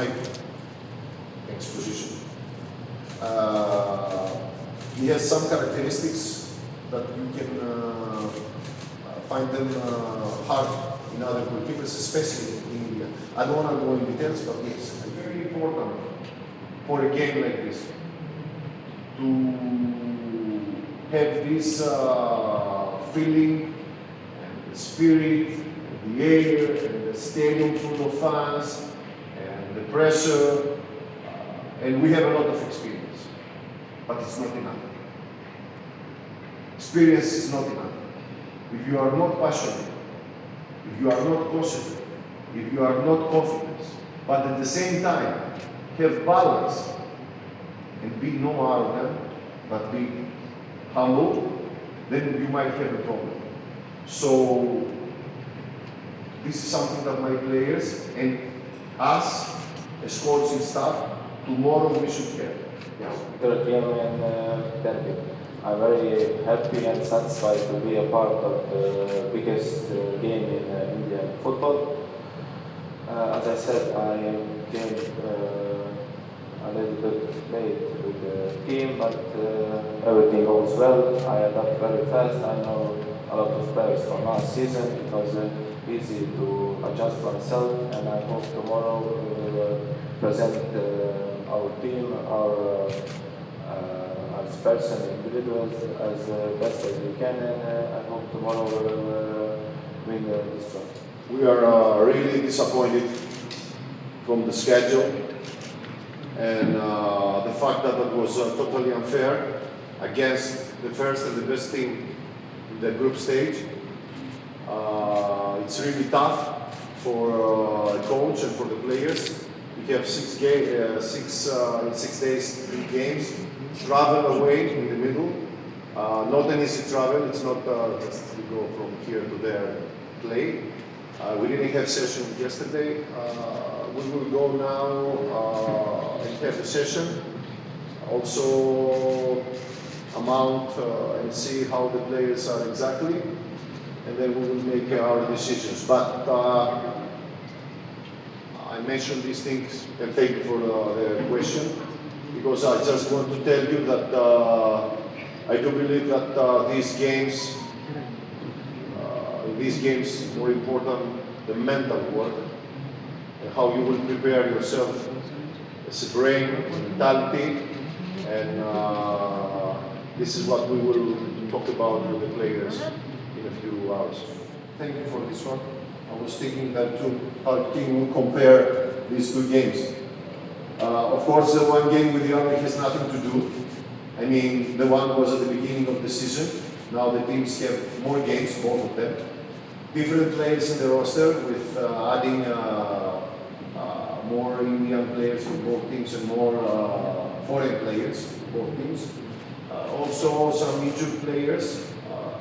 height exposition. He has some characteristics that you can find them hard in other goalkeepers, especially in India. I don't want to go in details, but yes, it's very important for a game like this to have this feeling and the spirit, and the air, and the stadium full of fans, and the pressure, and we have a lot of experience, but it's not enough. Experience is not enough. If you are not passionate, if you are not positive, if you are not confident, but at the same time have balance and be no arrogant, but be humble, then you might have a problem. So this is something that my players and us as coaching staff tomorrow we should have. Yes. Third game in Derby. I'm very happy and satisfied to be a part of the biggest game in Indian football. As I said, I came a little bit late with the team, but everything goes well. I adapt very fast. I know a lot of players from last season. It was easy to adjust myself, and I hope tomorrow we will present our team, our as person, individuals, as best as we can, and I hope tomorrow we will win this trophy. We are really disappointed from the schedule and the fact that it was totally unfair against the first and the best team in the group stage. It's really tough for the coach and for the players. We have 6 days, 3 games, travel away in the middle. Not an easy travel, it's not just to go from here to there play. We didn't have session yesterday. We will go now and have a session. Also amount and see how the players are exactly, and then we will make our decisions. But I mentioned these things, and thank you for the question, because I just want to tell you that I do believe that these games, more important, the mental work, and how you will prepare yourself as a brain, mentality, and this is what we will talk about with the players in a few hours. Thank you for this one. I was thinking that too, how can we compare these 2 games? Of course, the one game with the Army has nothing to do. I mean, the one was at the beginning of the season. Now the teams have more games, both of them. Different players in the roster, with adding more Indian players for both teams and more foreign players for both teams. Also some injured players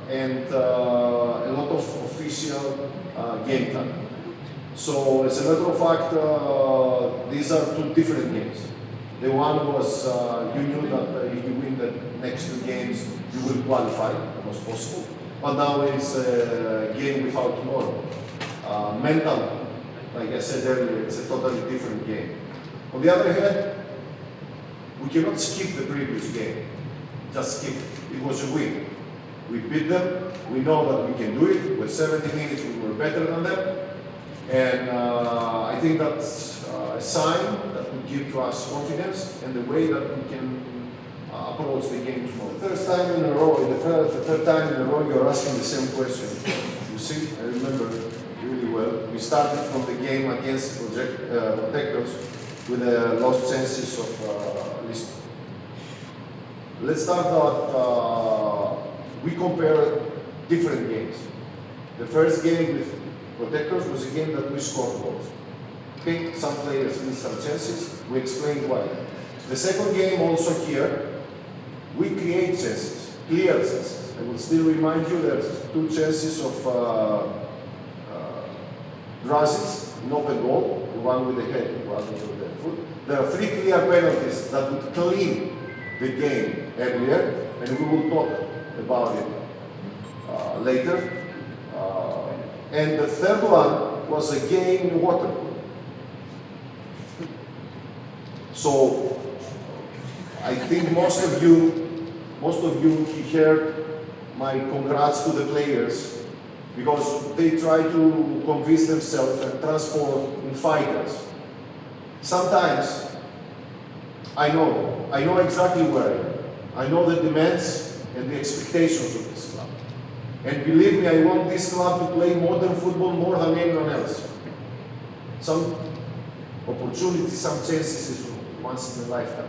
and a lot of official game time. So as a matter of fact, these are 2 different games. The one was, you knew that if you win the next 2 games, you will qualify, it was possible. But now it's a game without tomorrow. Mental, like I said earlier, it's a totally different game. On the other hand, we cannot skip the previous game. Just skip it. It was a win. We beat them. We know that we can do it. With 70 minutes, we were better than them. And I think that's a sign that will give to us confidence and the way that we can approach the game tomorrow. The third time in a row, you're asking the same question. You see, I remember really well. We started from the game against Protectors with lost chances of list. Let's start that we compare different games. The first game with Protectors was a game that we scored goals. Okay, some players missed some chances. We explained why. The second game also here, we create chances, clear chances. I will still remind you there's 2 chances of Drazic, an open goal, the one with the head, the one with the foot. There are 3 clear penalties that would clean the game earlier, and we will talk about it later. And the third one was a game in water. So I think most of you heard my congrats to the players because they try to convince themselves and transform in fighters. Sometimes I know exactly where I am. I know the demands and the expectations of this club. And believe me, I want this club to play modern football more than anyone else. Some opportunities, some chances is once in a lifetime.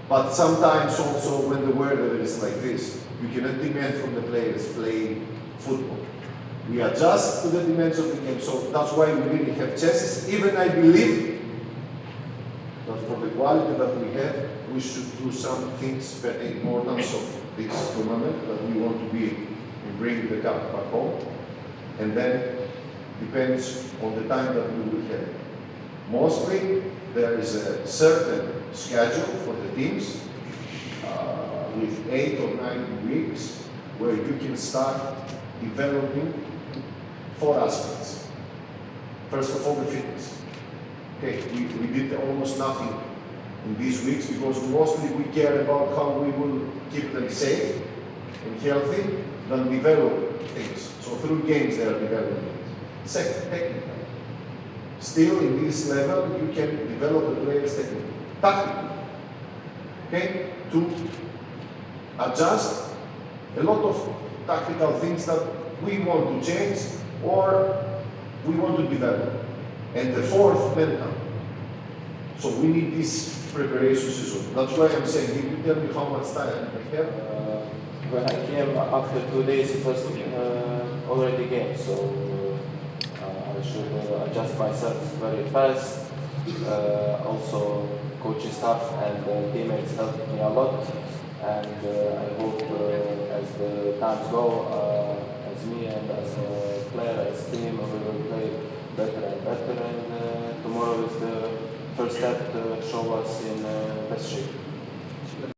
But sometimes also when the weather is like this, you cannot demand from the players play football. We adjust to the demands of the game, so that's why we really have chances. Even I believe that for the quality that we have, we should do some things better in importance of this tournament that we want to be and bring the cup back home. And then depends on the time that we will have. Mostly there is a certain schedule for the teams with 8 or 9 weeks where you can start developing 4 aspects. First of all, the fitness. Okay, we did almost nothing in these weeks because mostly we care about how we will keep them safe and healthy than develop things. So through games they are developing. Second, technical. Still in this level you can develop the players technically. Tactically. Okay? To adjust a lot of tactical things that we want to change or we want to develop. And the fourth, mental. So we need this preparation season. That's why I'm saying, if you tell me how much time I have. When I came after 2 days, it was already game, so I should adjust myself very fast. Also, coaching staff and teammates helped me a lot, and I hope as the times go, as me and as a player, as team, we will play better and better, and tomorrow is the first step to show us in best shape.